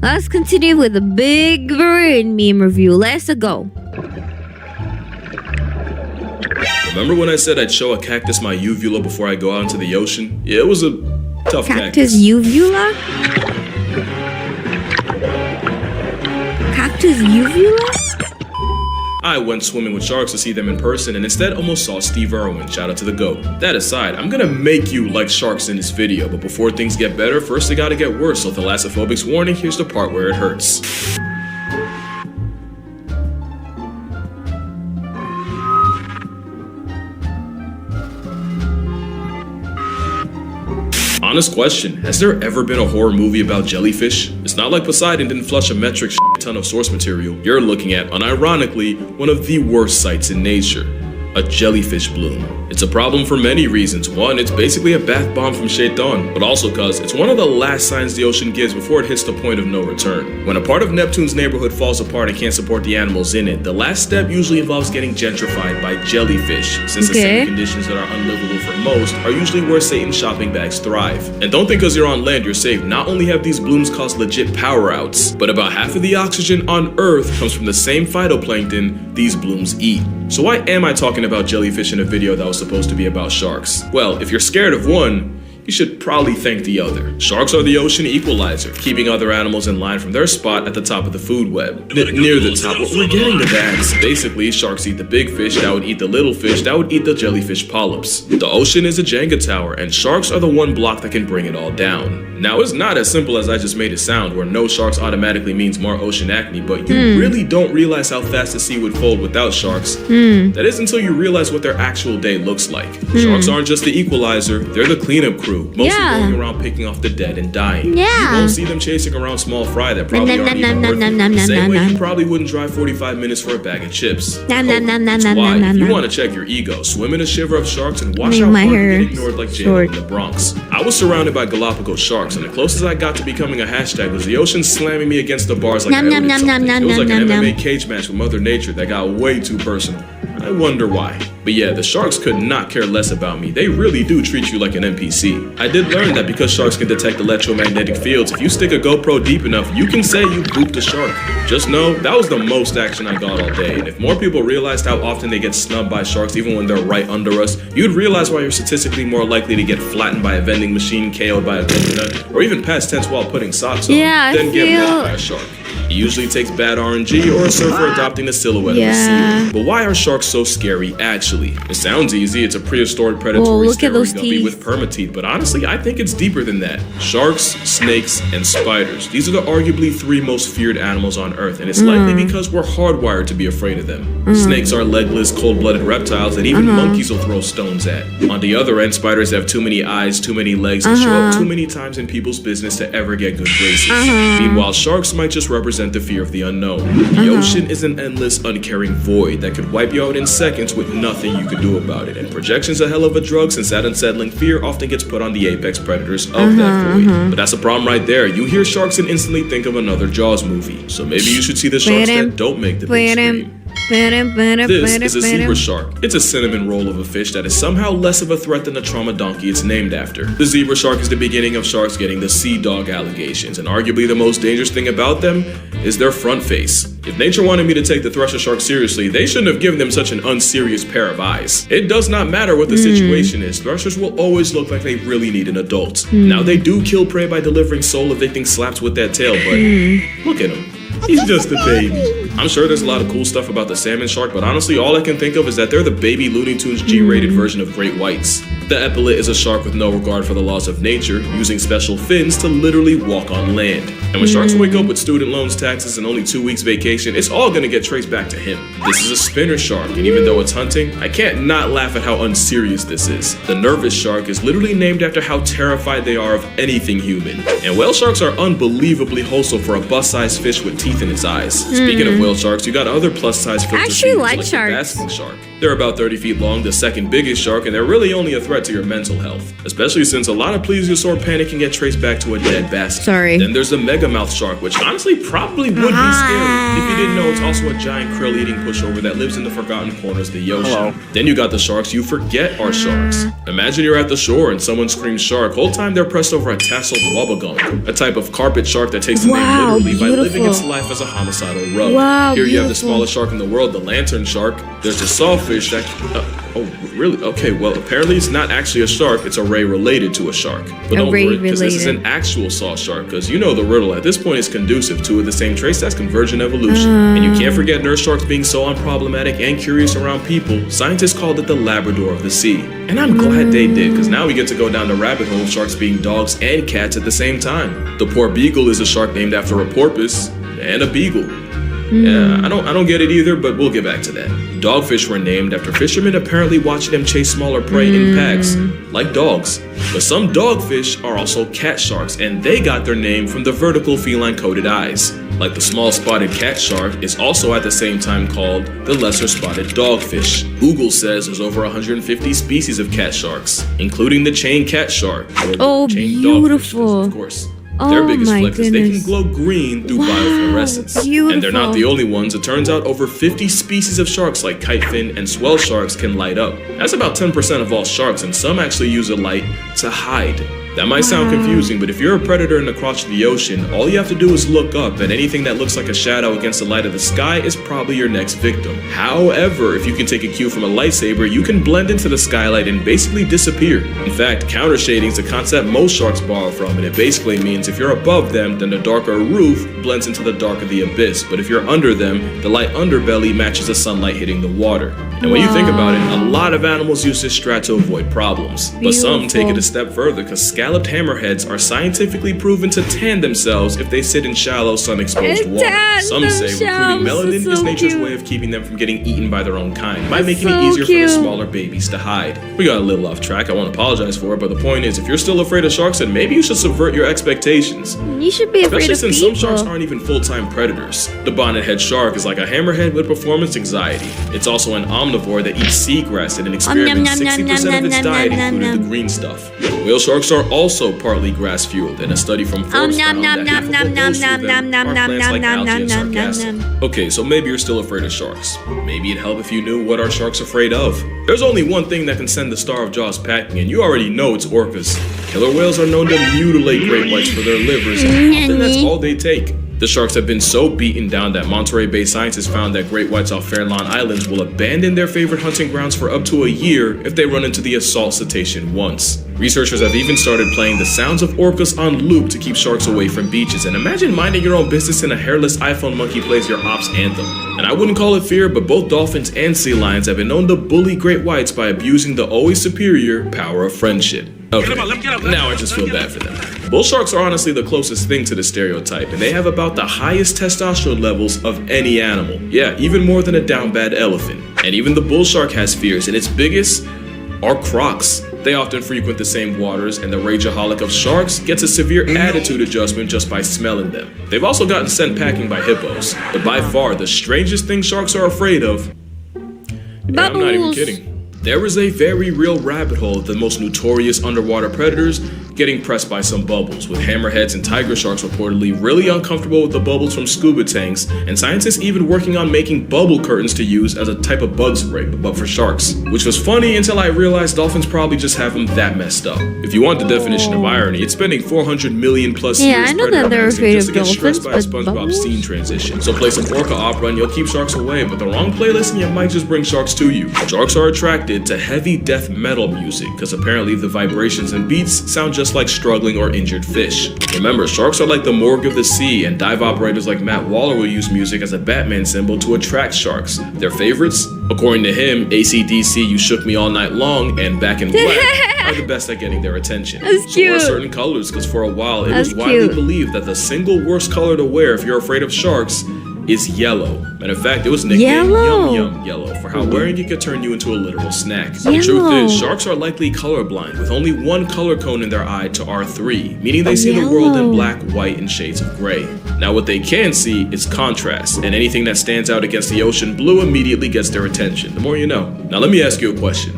Let's continue with the big marine meme review. Let's go. Remember when I said I'd show a cactus my uvula before I go out into the ocean? Yeah, it was a tough Cactus uvula? Cactus uvula? I went swimming with sharks to see them in person and instead almost saw Steve Irwin. Shout out to the GOAT. That aside, I'm gonna make you like sharks in this video, but before things get better, first they gotta get worse. So thalassophobic's warning, here's the part where it hurts. Honest question, has there ever been a horror movie about jellyfish? It's not like Poseidon didn't flush a metric ton of source material. You're looking at, unironically, one of the worst sights in nature. A jellyfish bloom. It's a problem for many reasons. One, it's basically a bath bomb from Shaitan, but also cause it's one of the last signs the ocean gives before it hits the point of no return. When a part of Neptune's neighborhood falls apart and can't support the animals in it, the last step usually involves getting gentrified by jellyfish, since the same conditions that are unlivable for most are usually where Satan's shopping bags thrive. And don't think because you're on land you're safe. Not only have these blooms caused legit power outs, but about half of the oxygen on Earth comes from the same phytoplankton these blooms eat. So why am I talking about jellyfish in a video that was supposed to be about sharks? Well, if you're scared of one, you should probably thank the other. Sharks are the ocean equalizer, keeping other animals in line from their spot at the top of the food web. Near the top, we're getting to that. Basically, sharks eat the big fish that would eat the little fish that would eat the jellyfish polyps. The ocean is a Jenga tower, and sharks are the one block that can bring it all down. Now, it's not as simple as I just made it sound, where no sharks automatically means more ocean acne, but you really don't realize how fast the sea would fold without sharks. That is until you realize what their actual day looks like. Sharks aren't just the equalizer, they're the cleanup crew, mostly going around picking off the dead and dying. You won't see them chasing around small fry that probably aren't even worth it. Same way you probably wouldn't drive 45 minutes for a bag of chips. That's why, if you want to check your ego, swim in a shiver of sharks and watch how hard you get ignored like J-Lo in the Bronx. I was surrounded by Galapagos sharks, and the closest I got to becoming a hashtag was the ocean slamming me against the bars like I owed it something. It was like an MMA cage match with Mother Nature that got way too personal. I wonder why. But yeah, the sharks could not care less about me. They really do treat you like an NPC. I did learn that because sharks can detect electromagnetic fields, if you stick a GoPro deep enough, you can say you pooped a shark. Just know, that was the most action I got all day. And if more people realized how often they get snubbed by sharks even when they're right under us, you'd realize why you're statistically more likely to get flattened by a vending machine, KO'd by a coconut, or even past tense while putting socks on, than get mauled by a shark. It usually takes bad RNG or a surfer adopting the silhouette of a seal. But why are sharks so scary actually? It sounds easy, it's a prehistoric predatory steroid guppy with permateeth, but honestly I think it's deeper than that. Sharks, snakes, and spiders. These are the arguably 3 most feared animals on Earth, and it's likely because we're hardwired to be afraid of them. Snakes are legless, cold-blooded reptiles that even monkeys will throw stones at. On the other end, spiders have too many eyes, too many legs, and show up too many times in people's business to ever get good graces. Meanwhile, sharks might just represent the fear of the unknown. The ocean is an endless, uncaring void that could wipe you out in seconds with nothing you could do about it. And projection's a hell of a drug since that unsettling fear often gets put on the apex predators of that void. But that's a problem right there. You hear sharks and instantly think of another Jaws movie. So maybe you should see the sharks that don't make the big screen. This is a zebra shark. It's a cinnamon roll of a fish that is somehow less of a threat than the trauma donkey it's named after. The zebra shark is the beginning of sharks getting the sea dog allegations, and arguably the most dangerous thing about them is their front face. If nature wanted me to take the thresher shark seriously, they shouldn't have given them such an unserious pair of eyes. It does not matter what the situation is, threshers will always look like they really need an adult. Now they do kill prey by delivering soul-evicting slaps with that tail, but look at him. He's just a baby. I'm sure there's a lot of cool stuff about the salmon shark, but honestly all I can think of is that they're the baby Looney Tunes G-rated version of great whites. The epaulet is a shark with no regard for the laws of nature, using special fins to literally walk on land. And when sharks wake up with student loans, taxes, and only 2 weeks vacation, it's all gonna get traced back to him. This is a spinner shark, and even though it's hunting, I can't not laugh at how unserious this is. The nervous shark is literally named after how terrified they are of anything human. And whale sharks are unbelievably wholesome for a bus-sized fish with teeth in its eyes. Speaking of whale sharks, you got other plus-size filters like the basking shark. They're about 30 feet long, the second biggest shark, and they're really only a threat threat to your mental health, especially since a lot of plesiosaur panic can get traced back to a dead basket. Sorry. Then there's the megamouth shark, which honestly probably would be scary. If you didn't know, it's also a giant krill-eating pushover that lives in the forgotten corners of the ocean. Hello. Then you got the sharks you forget are sharks. Imagine you're at the shore and someone screams shark. Whole time they're pressed over a tasseled bubblegum, a type of carpet shark that takes the name literally by living its life as a homicidal rub. Wow, Here you have the smallest shark in the world, the lantern shark. There's the sawfish that... oh, really? Okay, well, apparently it's not actually a shark. It's a ray related to a shark. But don't worry, because this is an actual saw shark, because you know the riddle. At this point, it's conducive to the same traits as convergent evolution. And you can't forget nurse sharks being so unproblematic and curious around people. Scientists called it the Labrador of the sea. And I'm glad they did, because now we get to go down the rabbit hole of sharks being dogs and cats at the same time. The poor beagle is a shark named after a porpoise and a beagle. Yeah, I don't get it either, but we'll get back to that. Dogfish were named after fishermen apparently watching them chase smaller prey in packs, like dogs. But some dogfish are also cat sharks, and they got their name from the vertical feline-coated eyes. Like the small spotted cat shark is also at the same time called the lesser spotted dogfish. Google says there's over 150 species of cat sharks, including the chain cat shark, or chain beautiful. dogfish, of course. Their biggest flex is they can glow green through biofluorescence. Beautiful. And they're not the only ones. It turns out over 50 species of sharks like kitefin and swell sharks can light up. That's about 10% of all sharks, and some actually use a light to hide. That might sound confusing, but if you're a predator in the crotch of the ocean, all you have to do is look up, and anything that looks like a shadow against the light of the sky is probably your next victim. However, if you can take a cue from a lightsaber, you can blend into the skylight and basically disappear. In fact, counter shading is a concept most sharks borrow from, and it basically means if you're above them, then the darker roof blends into the dark of the abyss, but if you're under them, the light underbelly matches the sunlight hitting the water. And when you think about it, a lot of animals use this strat to avoid problems, but some take it a step further because scalloped hammerheads are scientifically proven to tan themselves if they sit in shallow sun-exposed water. Some say recruiting melanin is nature's way of keeping them from getting eaten by their own kind, by making it easier for the smaller babies to hide. We got a little off track, I want to apologize for it, but the point is, if you're still afraid of sharks, then maybe you should subvert your expectations. You should be afraid of Especially since some sharks aren't even full-time predators. The bonnet-head shark is like a hammerhead with performance anxiety. It's also an omnivore that eats seagrass and experiments 60% of its diet included the green stuff. Whale sharks are also partly grass-fueled, and a study from Forbes found that half of what goes through them are plants like algae and sargassum. Okay, so maybe you're still afraid of sharks. Maybe it'd help if you knew what are sharks afraid of. There's only one thing that can send the Star of Jaws packing, and you already know it's orcas. Killer whales are known to mutilate great whites for their livers, and often that's all they take. The sharks have been so beaten down that Monterey-based scientists found that great whites off Farallon Islands will abandon their favorite hunting grounds for up to a year if they run into the assault cetacean once. Researchers have even started playing the sounds of orcas on loop to keep sharks away from beaches, and imagine minding your own business and a hairless iPhone monkey plays your ops anthem. And I wouldn't call it fear, but both dolphins and sea lions have been known to bully great whites by abusing the always superior power of friendship. Okay, now I just feel bad for them. Bull sharks are honestly the closest thing to the stereotype, and they have about the highest testosterone levels of any animal. Yeah, even more than a down bad elephant. And even the bull shark has fears, and its biggest are crocs. They often frequent the same waters, and the rageaholic of sharks gets a severe attitude adjustment just by smelling them. They've also gotten sent packing by hippos, but by far the strangest thing sharks are afraid of, yeah, I'm not even kidding. There is a very real rabbit hole of the most notorious underwater predators getting pressed by some bubbles, with hammerheads and tiger sharks reportedly really uncomfortable with the bubbles from scuba tanks, and scientists even working on making bubble curtains to use as a type of bug spray, but for sharks. Which was funny until I realized dolphins probably just have them that messed up. If you want the definition of irony, it's spending 400 million plus years I know that they're afraid just of to get stressed dolphins, by a but SpongeBob bubbles? scene transition. So play some orca opera and you'll keep sharks away, but the wrong playlist and you might just bring sharks to you. Sharks are attracted to heavy death metal music because apparently the vibrations and beats sound just like struggling or injured fish. Remember, sharks are like the morgue of the sea, and dive operators like Matt Waller will use music as a Batman symbol to attract sharks. Their favorites? According to him, AC/DC, You Shook Me All Night Long, and Back in Black are the best at getting their attention. That's So are cute. certain colors, because for a while it That's was widely cute. believed that the single worst color to wear if you're afraid of sharks is yellow. Matter of fact, it was nicknamed Yellow. Yum Yum Yellow for how wearing it could turn you into a literal snack. The truth is, sharks are likely colorblind with only one color cone in their eye to R3, meaning they see the world in Yellow. black, white, and shades of gray. Now what they can see is contrast, and anything that stands out against the ocean blue immediately gets their attention. The more you know. Now let me ask you a question.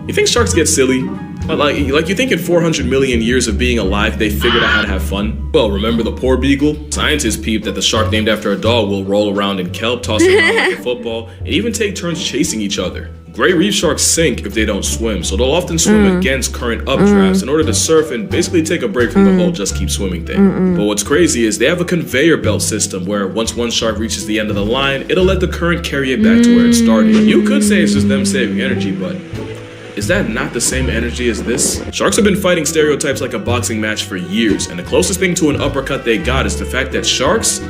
You think sharks get silly? But like you think in 400 million years of being alive, they figured out how to have fun? Well, remember the poor beagle? Scientists peeped that the shark named after a dog will roll around in kelp, tossing around like a football, and even take turns chasing each other. Great reef sharks sink if they don't swim, so they'll often swim against current updrafts in order to surf and basically take a break from the whole just keep swimming thing. But what's crazy is they have a conveyor belt system where once one shark reaches the end of the line, it'll let the current carry it back to where it started. You could say it's just them saving energy, but is that not the same energy as this? Sharks have been fighting stereotypes like a boxing match for years, and the closest thing to an uppercut they got is the fact that sharks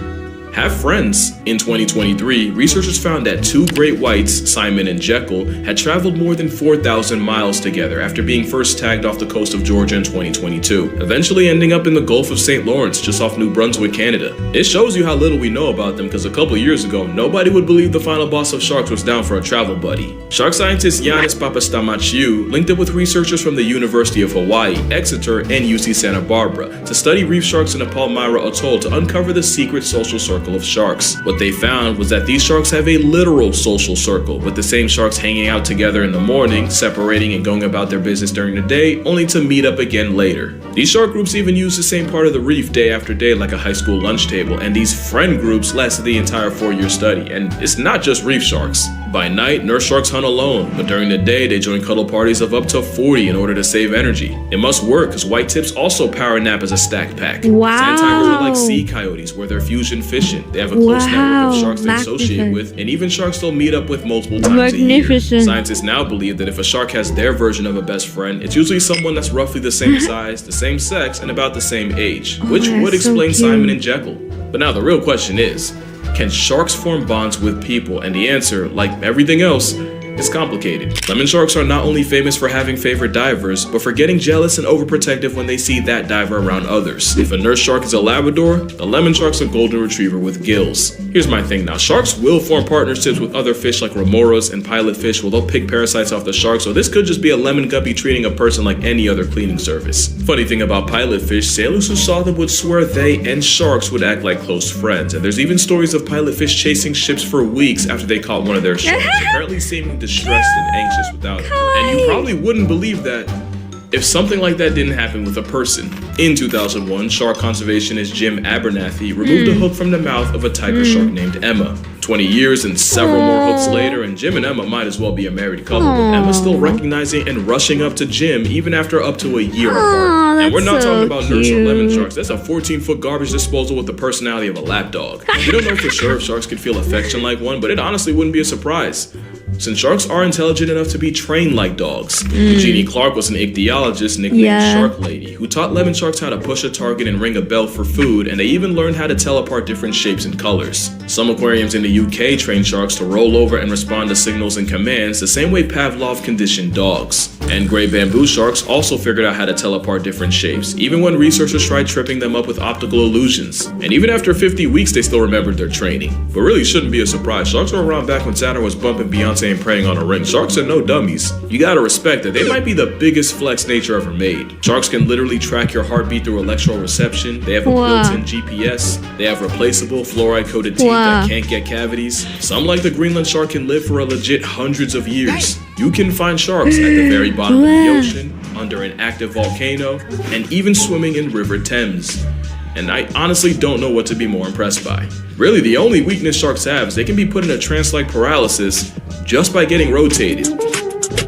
have friends. In 2023, researchers found that two great whites, Simon and Jekyll, had traveled more than 4,000 miles together after being first tagged off the coast of Georgia in 2022, eventually ending up in the Gulf of St. Lawrence, just off New Brunswick, Canada. It shows you how little we know about them, because a couple years ago, nobody would believe the final boss of sharks was down for a travel buddy. Shark scientist Yanis Papastamachiou linked up with researchers from the University of Hawaii, Exeter, and UC Santa Barbara to study reef sharks in the Palmyra Atoll to uncover the secret social circle of sharks. What they found was that these sharks have a literal social circle, with the same sharks hanging out together in the morning, separating and going about their business during the day, only to meet up again later. These shark groups even use the same part of the reef day after day like a high school lunch table, and these friend groups lasted the entire 4-year study. And it's not just reef sharks. By night, nurse sharks hunt alone, but during the day they join cuddle parties of up to 40 in order to save energy. It must work because white tips also power nap as a stack pack. Wow. Sand tigers are like sea coyotes where they're fusion fishing. They have a close network of sharks they associate with, and even sharks they'll meet up with multiple times a year. Scientists now believe that if a shark has their version of a best friend, it's usually someone that's roughly the same size, the same sex, and about the same age, which would explain Simon and Jekyll. But now the real question is, can sharks form bonds with people? And the answer, like everything else, is complicated. Lemon sharks are not only famous for having favorite divers, but for getting jealous and overprotective when they see that diver around others. If a nurse shark is a Labrador, a lemon shark's a golden retriever with gills. Here's my thing now, sharks will form partnerships with other fish like remoras and pilot fish where they'll pick parasites off the shark, so this could just be a lemon guppy treating a person like any other cleaning service. Funny thing about pilot fish, sailors who saw them would swear they and sharks would act like close friends, and there's even stories of pilot fish chasing ships for weeks after they caught one of their sharks, apparently seeming distressed and anxious without it. And you probably wouldn't believe that if something like that didn't happen with a person. In 2001, shark conservationist Jim Abernathy removed a hook from the mouth of a tiger shark named Emma. 20 years and several more hooks later, and Jim and Emma might as well be a married couple, but Emma's still recognizing and rushing up to Jim even after up to a year apart. And we're not talking about nurse or lemon sharks. That's a 14-foot garbage disposal with the personality of a lapdog. We don't know for sure if sharks can feel affection like one, but it honestly wouldn't be a surprise, since sharks are intelligent enough to be trained like dogs. Eugenie Clark was an ichthyologist nicknamed Shark Lady, who taught lemon sharks how to push a target and ring a bell for food, and they even learned how to tell apart different shapes and colors. Some aquariums in the UK train sharks to roll over and respond to signals and commands the same way Pavlov conditioned dogs. And gray bamboo sharks also figured out how to tell apart different shapes, even when researchers tried tripping them up with optical illusions. And even after 50 weeks, they still remembered their training. But really, it shouldn't be a surprise. Sharks were around back when Saturn was bumping Beyonce and praying on a ring. Sharks are no dummies. You gotta respect that they might be the biggest flex nature ever made. Sharks can literally track your heartbeat through electroreception. They have a built-in GPS. They have replaceable fluoride-coated teeth that can't get cavities. Some, like the Greenland shark, can live for a legit hundreds of years. You can find sharks at the very bottom of the ocean, under an active volcano, and even swimming in River Thames. And I honestly don't know what to be more impressed by. Really, the only weakness sharks have is they can be put in a trance-like paralysis just by getting rotated.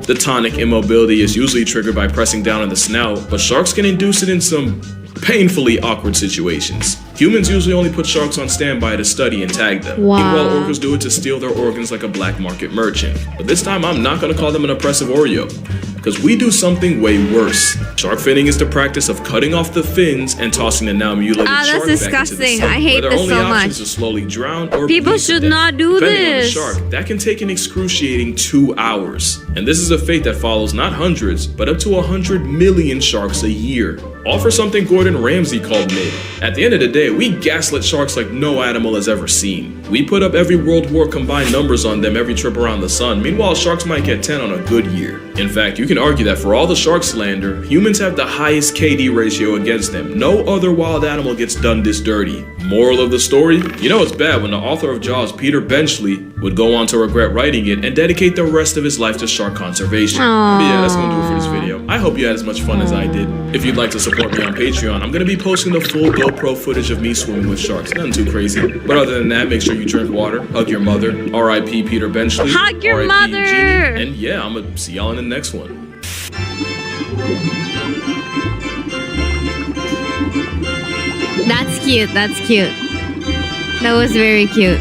The tonic immobility is usually triggered by pressing down on the snout, but sharks can induce it in some painfully awkward situations. Humans usually only put sharks on standby to study and tag them. Meanwhile, orcas do it to steal their organs like a black market merchant. But this time, I'm not gonna call them an oppressive Oreo, because we do something way worse. Shark finning is the practice of cutting off the fins and tossing the now mutilated shark that's back into the disgusting. sun. I hate Their this only so option much. is to slowly drown or People bleed to should death. not do Depending on the this. shark, that can take an excruciating 2 hours. And this is a fate that follows not hundreds, but up to 100 million sharks a year. All for something Gordon Ramsay called mid. At the end of the day, we gaslit sharks like no animal has ever seen. We put up every World War combined numbers on them every trip around the sun. Meanwhile, sharks might get 10 on a good year. In fact, you can argue that for all the shark slander, humans have the highest KD ratio against them. No other wild animal gets done this dirty. Moral of the story? You know it's bad when the author of Jaws, Peter Benchley, would go on to regret writing it and dedicate the rest of his life to shark conservation. Aww. But yeah, that's gonna do it for this video. I hope you had as much fun as I did. If you'd like to support me on Patreon, I'm gonna be posting the full GoPro footage of me swimming with sharks. Nothing too crazy. But other than that, make sure you drink water, hug your mother, R.I.P. Peter Benchley, Hug your R.I.P. mother! Eugenie, and yeah, I'm gonna see y'all in the next one. That's cute. That was very cute.